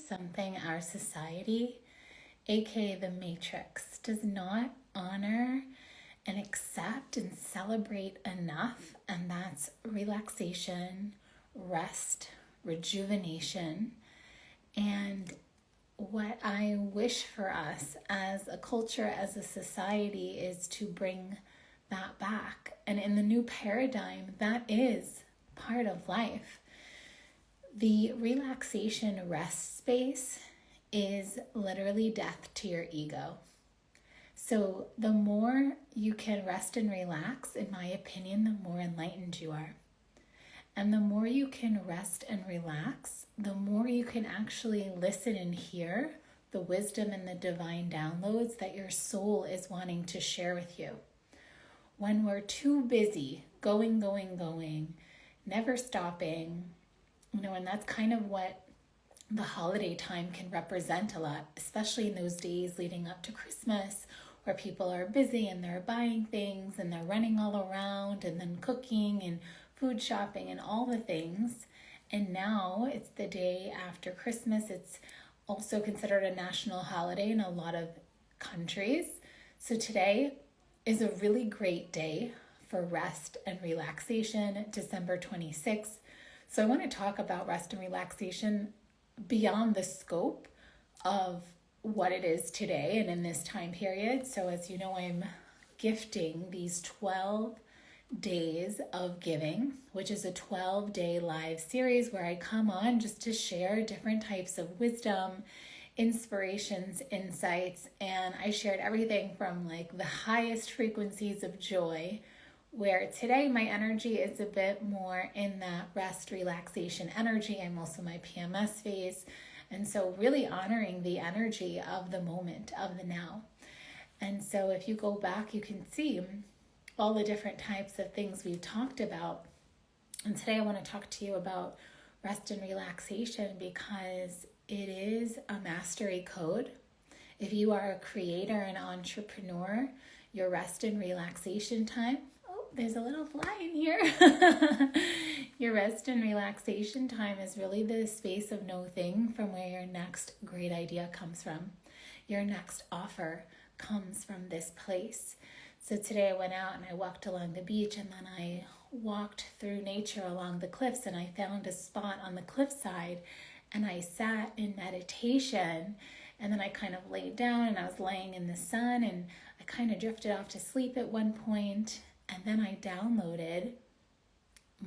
something our society, aka the Matrix, does not honor and accept and celebrate enough, and that's relaxation, rest, rejuvenation. And what I wish for us as a culture, as a society, is to bring that back. And in the new paradigm, that is part of life. The relaxation rest space is literally death to your ego. So the more you can rest and relax, in my opinion, the more enlightened you are. And the more you can rest and relax, the more you can actually listen and hear the wisdom and the divine downloads that your soul is wanting to share with you. When we're too busy, going, never stopping, and that's kind of what the holiday time can represent a lot, especially in those days leading up to Christmas, where people are busy and they're buying things and they're running all around and then cooking and food shopping and all the things. And now it's the day after Christmas. It's also considered a national holiday in a lot of countries. So today is a really great day for rest and relaxation, December 26th. So I want to talk about rest and relaxation beyond the scope of what it is today and in this time period. So as you know, I'm gifting these 12 days of giving, which is a 12-day live series where I come on just to share different types of wisdom, inspirations, insights, and I shared everything from like the highest frequencies of joy, where today my energy is a bit more in that rest, relaxation energy. I'm also my PMS phase. And so really honoring the energy of the moment, of the now. And so if you go back, you can see all the different types of things we've talked about. And today I want to talk to you about rest and relaxation because it is a mastery code. If you are a creator and entrepreneur, your rest and relaxation time, there's a little fly in here. Your rest and relaxation time is really the space of nothing from where your next great idea comes from. Your next offer comes from this place. So today I went out and I walked along the beach, and then I walked through nature along the cliffs, and I found a spot on the cliffside and I sat in meditation, and then I kind of laid down and I was laying in the sun, and I kind of drifted off to sleep at one point. And then I downloaded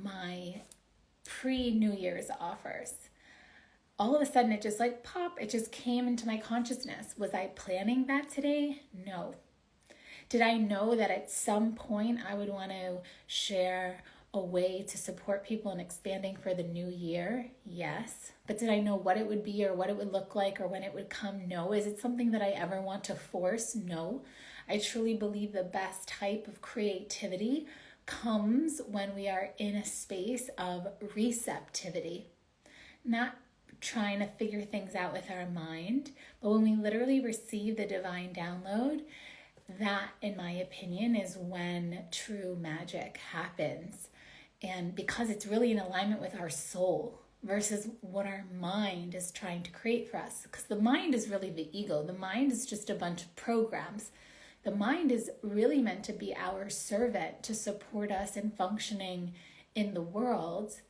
my pre-New Year's offers. All of a sudden, it just like pop, it just came into my consciousness. Was I planning that today? No. Did I know that at some point I would want to share a way to support people in expanding for the new year? Yes. But did I know what it would be or what it would look like or when it would come? No. Is it something that I ever want to force? No. I truly believe the best type of creativity comes when we are in a space of receptivity, not trying to figure things out with our mind, but when we literally receive the divine download. That, in my opinion, is when true magic happens. And because it's really in alignment with our soul versus what our mind is trying to create for us. Because the mind is really the ego. The mind is just a bunch of programs. The mind is really meant to be our servant to support us in functioning in the world.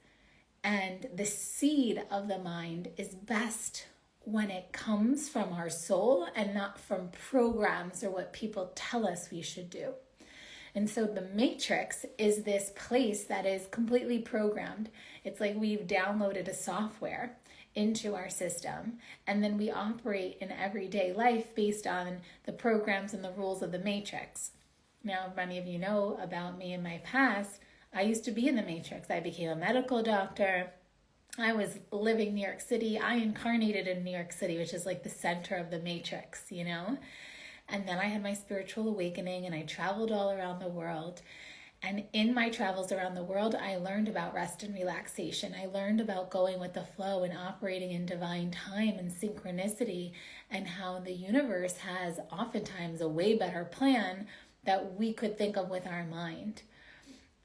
And the seed of the mind is best when it comes from our soul and not from programs or what people tell us we should do. And so the matrix is this place that is completely programmed. It's like we've downloaded a software into our system, and then we operate in everyday life based on the programs and the rules of the matrix. Now, many of you know about me in my past. I used to be in the matrix. I became a medical doctor. I was living New York City. I incarnated in New York City, which is like the center of the matrix, And then I had my spiritual awakening and I traveled all around the world. And in my travels around the world, I learned about rest and relaxation. I learned about going with the flow and operating in divine time and synchronicity, and how the universe has oftentimes a way better plan that we could think of with our mind.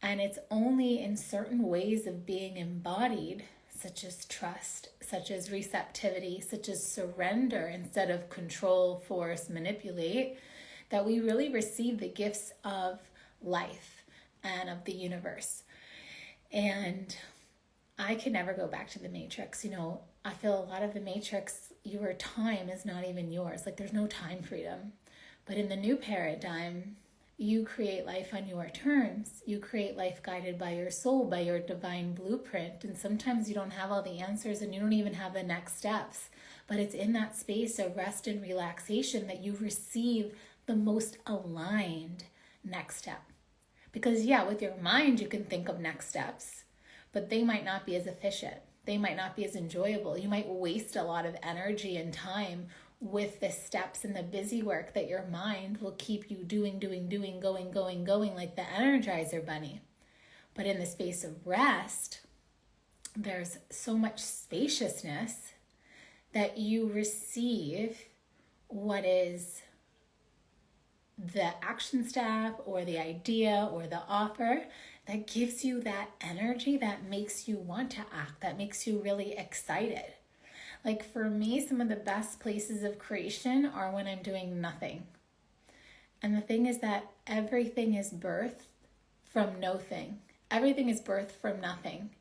And it's only in certain ways of being embodied. such as trust, such as receptivity, such as surrender instead of control, force, manipulate, that we really receive the gifts of life and of the universe. And I can never go back to the matrix. I feel a lot of the matrix, your time is not even yours. Like there's no time freedom. But in the new paradigm, you create life on your terms. You create life guided by your soul, by your divine blueprint. And sometimes you don't have all the answers and you don't even have the next steps. But it's in that space of rest and relaxation that you receive the most aligned next step. Because with your mind, you can think of next steps, but they might not be as efficient. They might not be as enjoyable. You might waste a lot of energy and time with the steps and the busy work that your mind will keep you doing, going, like the Energizer Bunny. But in the space of rest, there's so much spaciousness that you receive what is the action step or the idea or the offer that gives you that energy that makes you want to act, that makes you really excited. Like for me, some of the best places of creation are when I'm doing nothing. And the thing is that everything is birthed from no thing. Everything is birthed from nothing.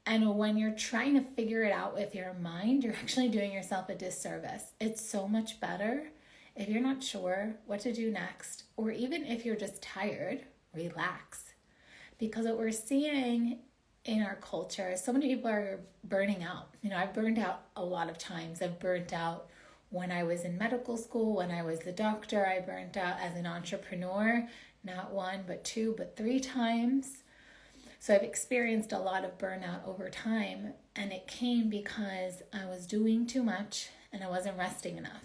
And when you're trying to figure it out with your mind, you're actually doing yourself a disservice. It's so much better if you're not sure what to do next, or even if you're just tired, relax. Because what we're seeing in our culture, so many people are burning out. I've burned out a lot of times. I've burnt out when I was in medical school, when I was the doctor. I burnt out as an entrepreneur, not one, but two, but three times. So I've experienced a lot of burnout over time, and it came because I was doing too much and I wasn't resting enough.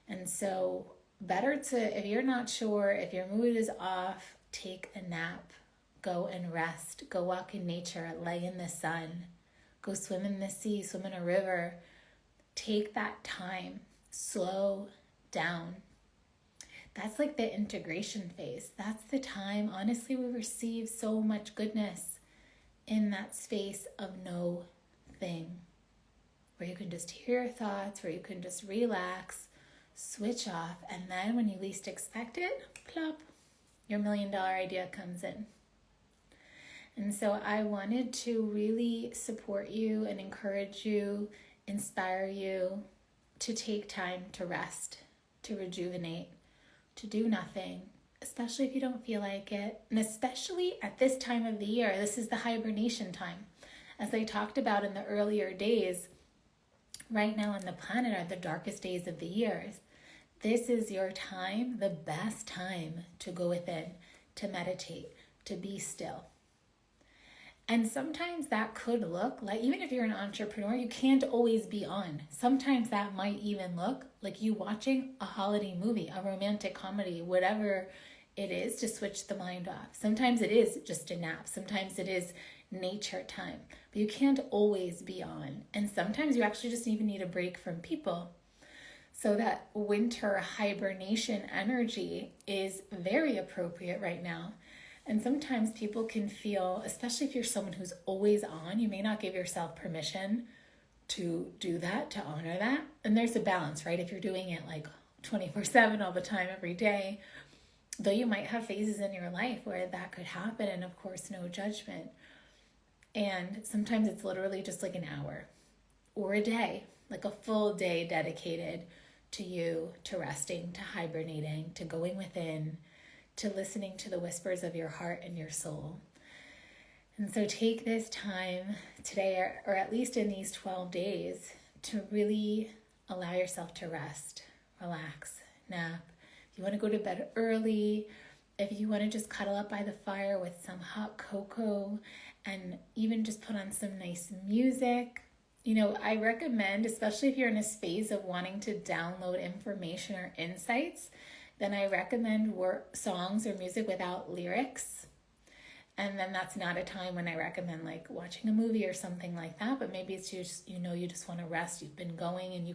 And so better to, if you're not sure, if your mood is off, take a nap. Go and rest. Go walk in nature. Lay in the sun. Go swim in the sea. Swim in a river. Take that time. Slow down. That's like the integration phase. That's the time, honestly, we receive so much goodness in that space of no thing. Where you can just hear your thoughts, where you can just relax, switch off, and then when you least expect it, plop, your $1 million idea comes in. And so I wanted to really support you and encourage you, inspire you to take time to rest, to rejuvenate, to do nothing, especially if you don't feel like it. And especially at this time of the year, this is the hibernation time. As I talked about in the earlier days, right now on the planet are the darkest days of the years. This is your time, the best time to go within, to meditate, to be still. And sometimes that could look like, even if you're an entrepreneur, you can't always be on. Sometimes that might even look like you watching a holiday movie, a romantic comedy, whatever it is, to switch the mind off. Sometimes it is just a nap. Sometimes it is nature time. But you can't always be on. And sometimes you actually just even need a break from people. So that winter hibernation energy is very appropriate right now. And sometimes people can feel, especially if you're someone who's always on, you may not give yourself permission to do that, to honor that. And there's a balance, right? If you're doing it like 24/7 all the time, every day, though you might have phases in your life where that could happen, and of course, no judgment. And sometimes it's literally just like an hour or a day, like a full day dedicated to you, to resting, to hibernating, to going within, to listening to the whispers of your heart and your soul. And so take this time today, or at least in these 12 days, to really allow yourself to rest, relax, nap. If you want to go to bed early, if you want to just cuddle up by the fire with some hot cocoa and even just put on some nice music. I recommend, especially if you're in a space of wanting to download information or insights, then I recommend songs or music without lyrics. And then that's not a time when I recommend like watching a movie or something like that, but maybe it's just, you just want to rest. You've been going and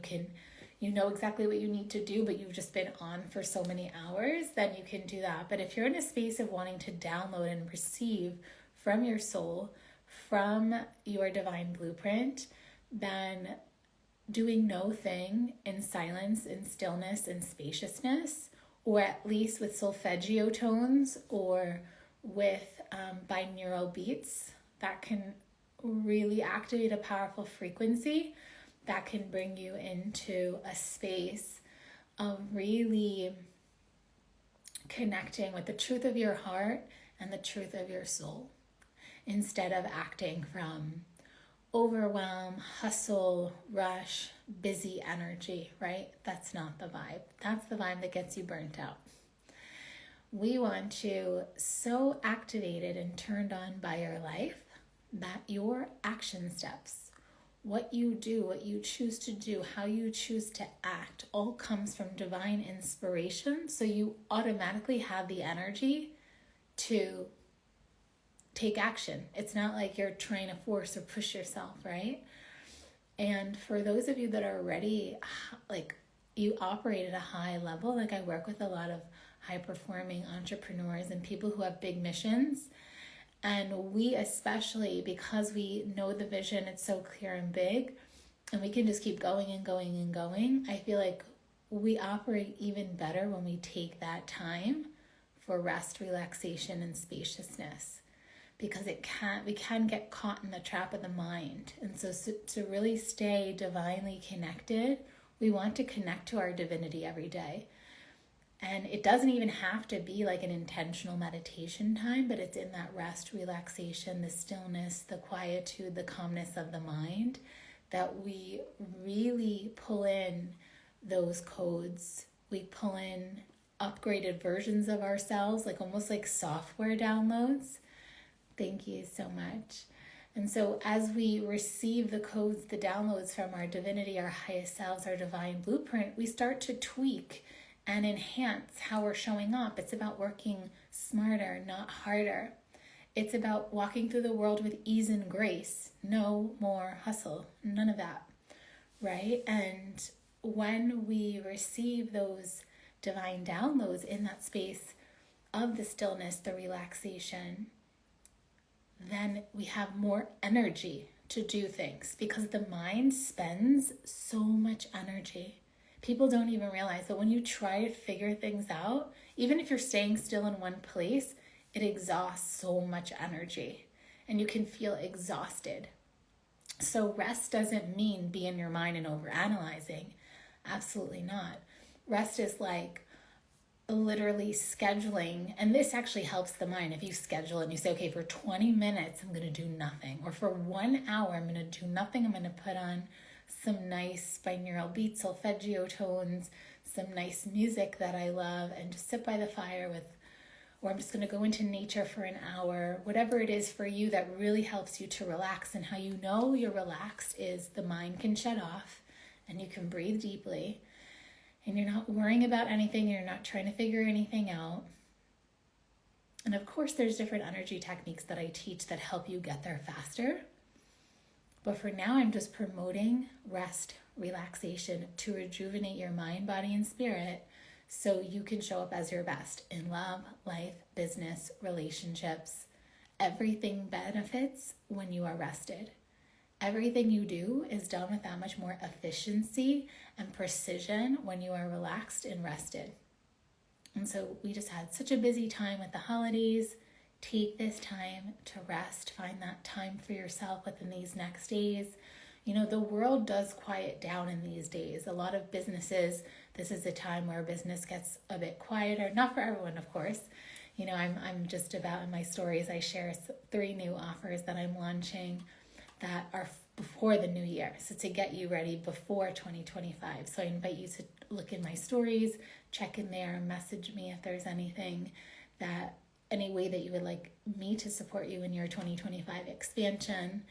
you know exactly what you need to do, but you've just been on for so many hours, then you can do that. But if you're in a space of wanting to download and receive from your soul, from your divine blueprint than doing no thing in silence, in stillness, in spaciousness, or at least with solfeggio tones or with binaural beats that can really activate a powerful frequency that can bring you into a space of really connecting with the truth of your heart and the truth of your soul, instead of acting from overwhelm, hustle, rush, busy energy, right? That's not the vibe. That's the vibe that gets you burnt out. We want you so activated and turned on by your life that your action steps, what you do, what you choose to do, how you choose to act, all comes from divine inspiration. So you automatically have the energy to take action. It's not like you're trying to force or push yourself, right? And for those of you that are already, like, you operate at a high level, like I work with a lot of high performing entrepreneurs and people who have big missions. And we, especially because we know the vision, it's so clear and big, and we can just keep going and going and going. I feel like we operate even better when we take that time for rest, relaxation, and spaciousness, because we can get caught in the trap of the mind. And so to really stay divinely connected, we want to connect to our divinity every day. And it doesn't even have to be like an intentional meditation time, but it's in that rest, relaxation, the stillness, the quietude, the calmness of the mind that we really pull in those codes. We pull in upgraded versions of ourselves, like almost like software downloads. Thank you so much. And so as we receive the codes, the downloads from our divinity, our highest selves, our divine blueprint, we start to tweak and enhance how we're showing up. It's about working smarter, not harder. It's about walking through the world with ease and grace. No more hustle, none of that, right? And when we receive those divine downloads in that space of the stillness, the relaxation, then we have more energy to do things, because the mind spends so much energy. People don't even realize that when you try to figure things out, even if you're staying still in one place, it exhausts so much energy and you can feel exhausted. So rest doesn't mean be in your mind and overanalyzing. Absolutely not. Rest is like literally scheduling, and this actually helps the mind. If you schedule and you say, okay, for 20 minutes, I'm going to do nothing, or for 1 hour, I'm going to do nothing. I'm going to put on some nice binaural beats, solfeggio tones, some nice music that I love, and just sit by the fire with, or I'm just going to go into nature for an hour. Whatever it is for you that really helps you to relax. And how you know you're relaxed is the mind can shut off and you can breathe deeply. And you're not worrying about anything. You're not trying to figure anything out. And of course, there's different energy techniques that I teach that help you get there faster. But for now, I'm just promoting rest, relaxation to rejuvenate your mind, body, and spirit so you can show up as your best in love, life, business, relationships. Everything benefits when you are rested. Everything you do is done with that much more efficiency and precision when you are relaxed and rested. And so we just had such a busy time with the holidays. Take this time to rest. Find that time for yourself within these next days. You know, the world does quiet down in these days. A lot of businesses, this is a time where business gets a bit quieter. Not for everyone, of course. You know, I'm just about, in my stories, I share 3 new offers that I'm launching that are before the new year. So to get you ready before 2025. So I invite you to look in my stories, check in there, message me if there's anything any way that you would like me to support you in your 2025 expansion.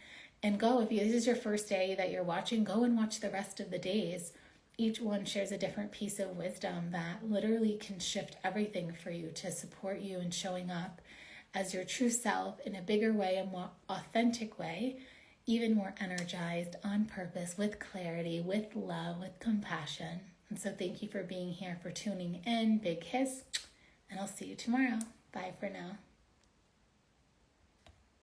And go, if this is your first day that you're watching, go and watch the rest of the days. Each one shares a different piece of wisdom that literally can shift everything for you to support you in showing up as your true self in a bigger way, a more authentic way, even more energized, on purpose, with clarity, with love, with compassion. And so thank you for being here, for tuning in. Big kiss, and I'll see you tomorrow. Bye for now.